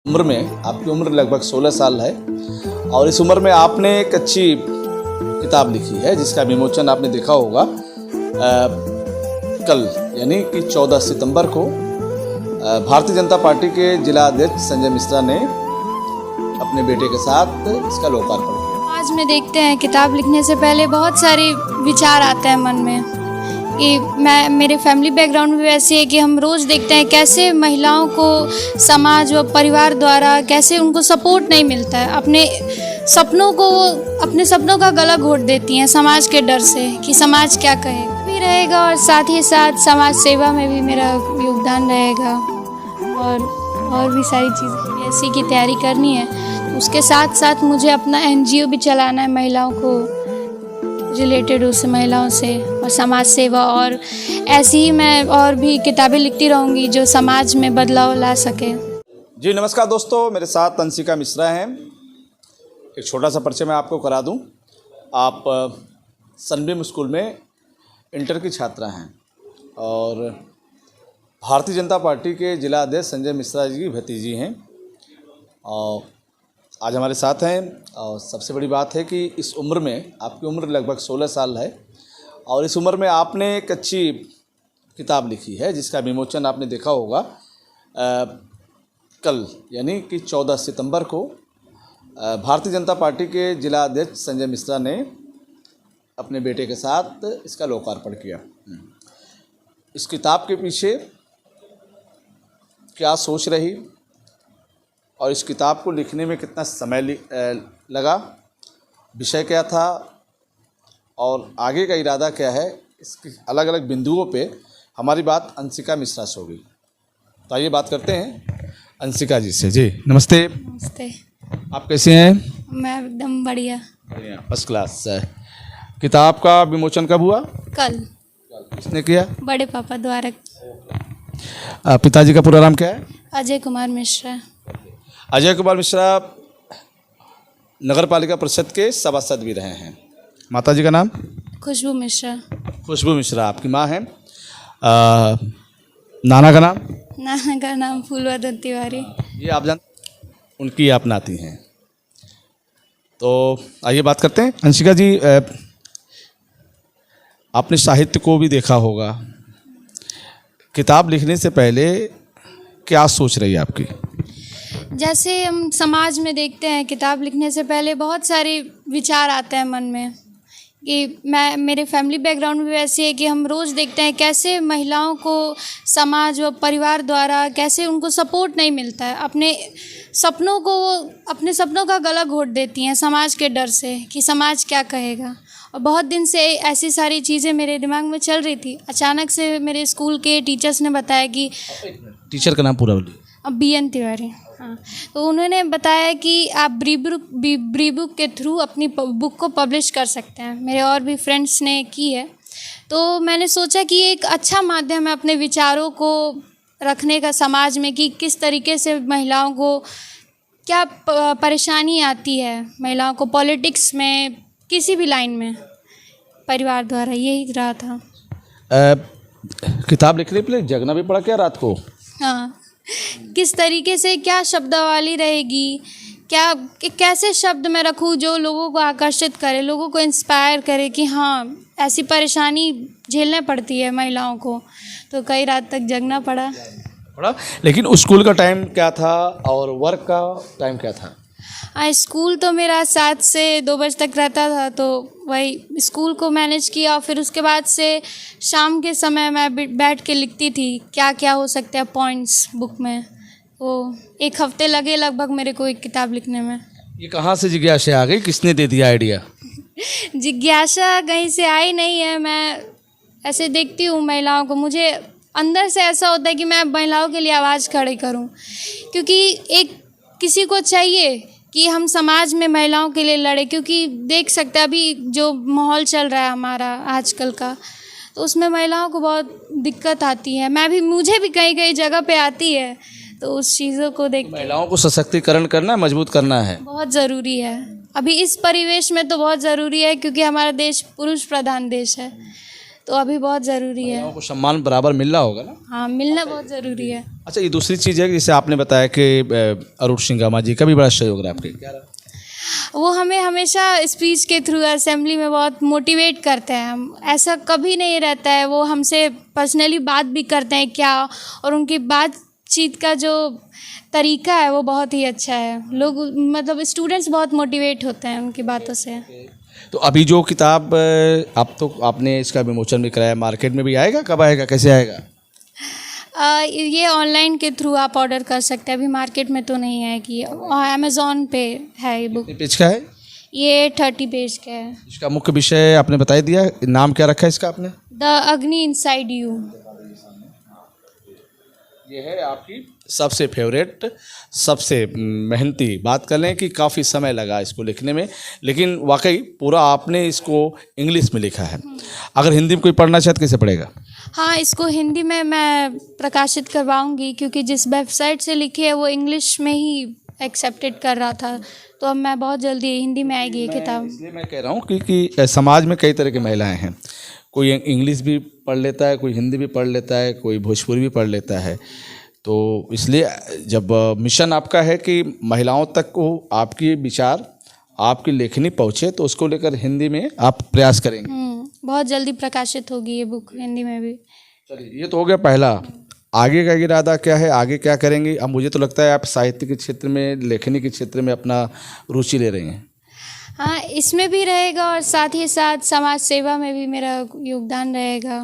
उम्र में आपकी उम्र लगभग 16 साल है और इस उम्र में आपने एक अच्छी किताब लिखी है जिसका विमोचन आपने देखा होगा कल यानी कि 14 सितंबर को भारतीय जनता पार्टी के जिला अध्यक्ष संजय मिश्रा ने अपने बेटे के साथ इसका लोकार्पण किया। आज में देखते हैं किताब लिखने से पहले बहुत सारे विचार आते हैं मन में कि मेरे फैमिली बैकग्राउंड भी वैसी है कि हम रोज़ देखते हैं कैसे महिलाओं को समाज व परिवार द्वारा कैसे उनको सपोर्ट नहीं मिलता है। अपने सपनों का गला घोट देती हैं समाज के डर से कि समाज क्या कहेगा भी रहेगा, और साथ ही साथ समाज सेवा में भी मेरा योगदान रहेगा और भी सारी चीज़ें ऐसी की तैयारी करनी है। तो उसके साथ साथ मुझे अपना NGO भी चलाना है महिलाओं को रिलेटेड, उस महिलाओं से और समाज सेवा, और ऐसी ही मैं और भी किताबें लिखती रहूँगी जो समाज में बदलाव ला सके। जी नमस्कार दोस्तों, मेरे साथ अंशिका मिश्रा हैं। एक छोटा सा परिचय मैं आपको करा दूं। आप सनबीम स्कूल में इंटर की छात्रा हैं और भारतीय जनता पार्टी के जिला अध्यक्ष संजय मिश्रा जी की भतीजी हैं और आज हमारे साथ हैं। और सबसे बड़ी बात है कि इस उम्र में आपकी उम्र लगभग 16 साल है और इस उम्र में आपने एक अच्छी किताब लिखी है जिसका विमोचन आपने देखा होगा कल यानी कि 14 सितंबर को भारतीय जनता पार्टी के जिला अध्यक्ष संजय मिश्रा ने अपने बेटे के साथ इसका लोकार्पण किया। इस किताब के पीछे क्या सोच रही और इस किताब को लिखने में कितना समय लगा, विषय क्या था और आगे का इरादा क्या है, इसके अलग अलग बिंदुओं पे हमारी बात अंशिका मिश्रा से होगी। तो आइए बात करते हैं अंशिका जी से। जी नमस्ते। नमस्ते। आप कैसे हैं? मैं एकदम बढ़िया। बढ़िया, फर्स्ट क्लास। किताब का विमोचन कब हुआ? कल। किसने किया? बड़े पापा द्वारा। पिताजी का पूरा नाम क्या है? अजय कुमार मिश्रा। अजय कुमार मिश्रा नगर पालिका परिषद के सभासद भी रहे हैं। माता जी का नाम? खुशबू मिश्रा। खुशबू मिश्रा आपकी माँ हैं। नाना का नाम? नाना का नाम फूलवदन तिवारी। ये आप जानते, उनकी आप नाती हैं। तो आइए बात करते हैं। अंशिका जी, आपने साहित्य को भी देखा होगा, किताब लिखने से पहले क्या सोच रही है आपकी? जैसे हम समाज में देखते हैं किताब लिखने से पहले बहुत सारे विचार आते हैं मन में कि मेरे फैमिली बैकग्राउंड भी वैसी है कि हम रोज़ देखते हैं कैसे महिलाओं को समाज व परिवार द्वारा कैसे उनको सपोर्ट नहीं मिलता है। अपने सपनों का गला घोट देती हैं समाज के डर से कि समाज क्या कहेगा। और बहुत दिन से ऐसी सारी चीज़ें मेरे दिमाग में चल रही थी। अचानक से मेरे स्कूल के टीचर्स ने बताया कि टीचर का नाम पूरा बोलिए। BN तिवारी। हाँ, तो उन्होंने बताया कि आप ब्री बुक के थ्रू अपनी बुक को पब्लिश कर सकते हैं। मेरे और भी फ्रेंड्स ने की है, तो मैंने सोचा कि एक अच्छा माध्यम है अपने विचारों को रखने का समाज में कि किस तरीके से महिलाओं को क्या परेशानी आती है, महिलाओं को पॉलिटिक्स में किसी भी लाइन में परिवार द्वारा। यही रहा था। किताब लिखने के लिए जगना भी पड़ा क्या रात को? हाँ, किस तरीके से क्या शब्दावली रहेगी, कैसे शब्द मैं रखूँ जो लोगों को आकर्षित करे, लोगों को इंस्पायर करे कि हाँ ऐसी परेशानी झेलने पड़ती है महिलाओं को। तो कई रात तक जगना पड़ा। लेकिन स्कूल का टाइम क्या था और वर्क का टाइम क्या था? स्कूल तो मेरा 7 से 2 बजे तक रहता था, तो वही स्कूल को मैनेज किया। फिर उसके बाद से शाम के समय मैं बैठ के लिखती थी क्या क्या हो सकता है पॉइंट्स बुक में। तो 1 हफ्ते लगे लगभग मेरे को एक किताब लिखने में। ये कहाँ से जिज्ञासा आ गई, किसने दे दिया आइडिया? जिज्ञासा कहीं से आई नहीं है। मैं ऐसे देखती हूँ महिलाओं को, मुझे अंदर से ऐसा होता है कि मैं महिलाओं के लिए आवाज़ खड़ी करूँ, क्योंकि किसी को चाहिए कि हम समाज में महिलाओं के लिए लड़े। क्योंकि देख सकते हैं अभी जो माहौल चल रहा है हमारा आजकल का, तो उसमें महिलाओं को बहुत दिक्कत आती है। मुझे भी कई कई जगह पे आती है, तो उस चीज़ों को देख महिलाओं को सशक्तिकरण करना, मजबूत करना है, बहुत ज़रूरी है। अभी इस परिवेश में तो बहुत ज़रूरी है, क्योंकि हमारा देश पुरुष प्रधान देश है। तो अभी बहुत ज़रूरी है। महिलाओं को सम्मान बराबर मिल रहा होगा ना? हाँ, मिलना बहुत ज़रूरी है। अच्छा, ये दूसरी चीज़ है कि जैसे आपने बताया कि अरुण सिंघामा जी का भी बड़ा सहयोग रहा आपके, क्या रहा? वो हमें हमेशा स्पीच के थ्रू असेंबली में बहुत मोटिवेट करते हैं। हम ऐसा कभी नहीं रहता है, वो हमसे पर्सनली बात भी करते हैं क्या, और उनकी बातचीत का जो तरीका है वो बहुत ही अच्छा है। लोग मतलब स्टूडेंट्स बहुत मोटिवेट होते हैं उनकी बातों से। तो अभी जो किताब आपने इसका विमोचन भी कराया, मार्केट में भी आएगा? कब आएगा, कैसे आएगा? ये ऑनलाइन के थ्रू आप ऑर्डर कर सकते हैं, अभी मार्केट में तो नहीं है। कि अमेज़ॉन पे है ये बुक। कितने पेज का है? ये 30 पेज का है। इसका मुख्य विषय आपने बता ही दिया, नाम क्या रखा है इसका आपने? द अग्नि इनसाइड यू। ये है आपकी सबसे फेवरेट, सबसे मेहनती। बात कर लें कि काफ़ी समय लगा इसको लिखने में, लेकिन वाकई पूरा आपने इसको इंग्लिश में लिखा है। अगर हिंदी में कोई पढ़ना चाहे तो कैसे पढ़ेगा? हाँ, इसको हिंदी में मैं प्रकाशित करवाऊंगी, क्योंकि जिस वेबसाइट से लिखी है वो इंग्लिश में ही एक्सेप्टेड कर रहा था, तो अब मैं बहुत जल्दी हिंदी में आएगी ये किताब। इसलिए मैं कह रहा हूँ कि समाज में कई तरह की महिलाएं हैं। कोई इंग्लिश भी पढ़ लेता है, कोई हिंदी भी पढ़ लेता है, कोई भोजपुरी भी पढ़ लेता है। तो इसलिए जब मिशन आपका है कि महिलाओं तक को आपकी विचार, आपकी लेखनी पहुँचे, तो उसको लेकर हिंदी में आप प्रयास करेंगे। बहुत जल्दी प्रकाशित होगी ये बुक हिंदी में भी। चलिए, ये तो हो गया पहला। आगे का इरादा क्या है, आगे क्या करेंगे? अब मुझे तो लगता है आप साहित्य के क्षेत्र में, लेखनी के क्षेत्र में अपना रुचि ले रही हैं। हाँ, इसमें भी रहेगा और साथ ही साथ समाज सेवा में भी मेरा योगदान रहेगा,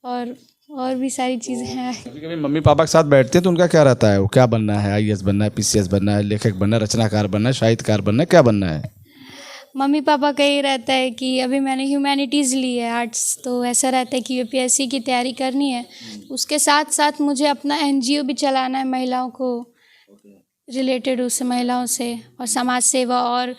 और भी सारी चीज़ें हैं। कभी कभी मम्मी पापा के साथ बैठते हैं तो उनका क्या रहता है? वो क्या बनना है? आईएएस बनना है, पीसीएस बनना है, लेखक बनना है, रचनाकार बनना है, साहित्यकार बनना है, क्या बनना है? मम्मी पापा का ये रहता है कि अभी मैंने ह्यूमैनिटीज़ ली है, आर्ट्स, तो ऐसा रहता है कि यूपीएससी की तैयारी करनी है। उसके साथ साथ मुझे अपना एनजीओ भी चलाना है, महिलाओं को रिलेटेड, उससे महिलाओं से और समाज सेवा, और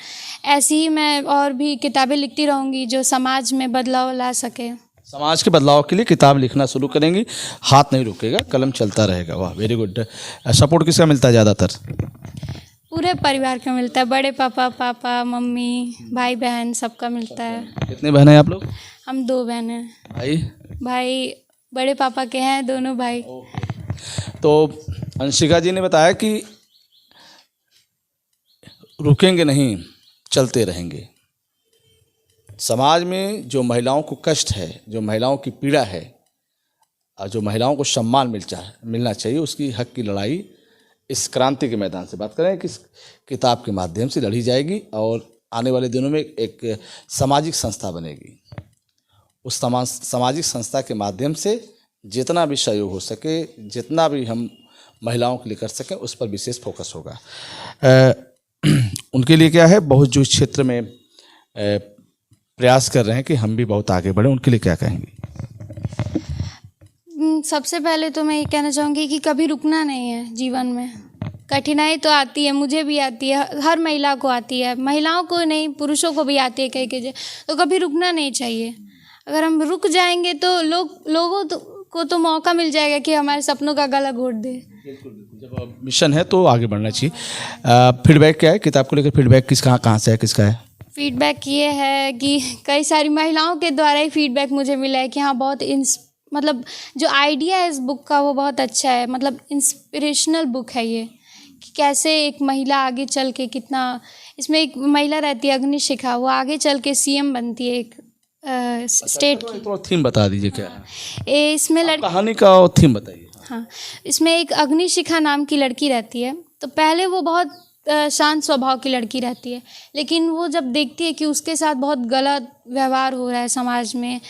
ऐसी ही मैं और भी किताबें लिखती रहूँगी जो समाज में बदलाव ला सके। समाज के बदलाव के लिए किताब लिखना शुरू करेंगी, हाथ नहीं रुकेगा, कलम चलता रहेगा। वाह, वेरी गुड। सपोर्ट किसका मिलता है ज़्यादातर? पूरे परिवार का मिलता है, बड़े पापा, मम्मी, भाई बहन, सबका मिलता है। कितने बहन हैं आप लोग? हम 2 बहन हैं। भाई बड़े पापा के हैं, दोनों भाई। तो अंशिका जी ने बताया कि रुकेंगे नहीं, चलते रहेंगे। समाज में जो महिलाओं को कष्ट है, जो महिलाओं की पीड़ा है, और जो महिलाओं को सम्मान मिलना चाहिए, उसकी हक की लड़ाई इस क्रांति के मैदान से बात करें कि इस किताब के माध्यम से लड़ी जाएगी, और आने वाले दिनों में एक सामाजिक संस्था बनेगी। उस सामाजिक संस्था के माध्यम से जितना भी सहयोग हो सके, जितना भी हम महिलाओं के लिए कर सकें, उस पर विशेष फोकस होगा। उनके लिए क्या है, बहुत जो इस क्षेत्र में प्रयास कर रहे हैं कि हम भी बहुत आगे बढ़ें, उनके लिए क्या कहेंगे? सबसे पहले तो मैं ये कहना चाहूँगी कि कभी रुकना नहीं है जीवन में। कठिनाई तो आती है, मुझे भी आती है, हर महिला को आती है, महिलाओं को नहीं, पुरुषों को भी आती है कई, तो कभी रुकना नहीं चाहिए। अगर हम रुक जाएंगे तो लोगों को तो मौका मिल जाएगा कि हमारे सपनों का गला घोट दे। जब मिशन है तो आगे बढ़ना चाहिए। फीडबैक क्या है किताब को लेकर? फीडबैक कहाँ से है, किसका है? फीडबैक ये है कि कई सारी महिलाओं के द्वारा ही फीडबैक मुझे मिला है कि हाँ, बहुत मतलब जो आइडिया है इस बुक का वो बहुत अच्छा है। मतलब इंस्पिरेशनल बुक है ये, कि कैसे एक महिला आगे चल के कितना, इसमें एक महिला रहती है अग्निशिखा, वो आगे चल के सीएम बनती है एक स्टेट की। थोड़ा थीम बता दीजिए क्या है इसमें कहानी का, थीम बताइए। हाँ, इसमें एक अग्निशिखा नाम की लड़की रहती है। तो पहले वो बहुत शांत स्वभाव की लड़की रहती है, लेकिन वो जब देखती है कि उसके साथ बहुत गलत व्यवहार हो रहा है समाज में,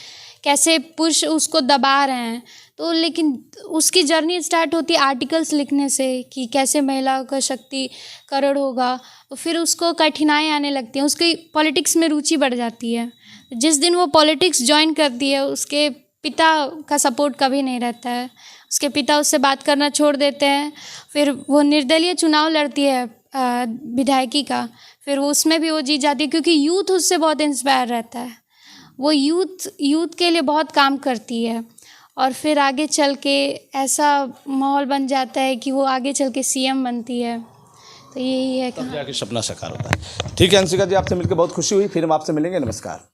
कैसे पुरुष उसको दबा रहे हैं, तो लेकिन उसकी जर्नी स्टार्ट होती है आर्टिकल्स लिखने से कि कैसे महिलाओं का शक्तिकरण होगा। तो फिर उसको कठिनाई आने लगती है, उसकी पॉलिटिक्स में रुचि बढ़ जाती है। जिस दिन वो पॉलिटिक्स ज्वाइन करती है, उसके पिता का सपोर्ट कभी नहीं रहता है, उसके पिता उससे बात करना छोड़ देते हैं। फिर वो निर्दलीय चुनाव लड़ती है विधायकी का, फिर वो उसमें भी वो जीत जाती है, क्योंकि यूथ उससे बहुत इंस्पायर रहता है। वो यूथ के लिए बहुत काम करती है, और फिर आगे चल के ऐसा माहौल बन जाता है कि वो आगे चल के सीएम बनती है। तो यही है, तब जाके सपना साकार होता है। ठीक है अंशिका जी, आपसे मिलकर बहुत खुशी हुई। फिर हम आपसे मिलेंगे। नमस्कार।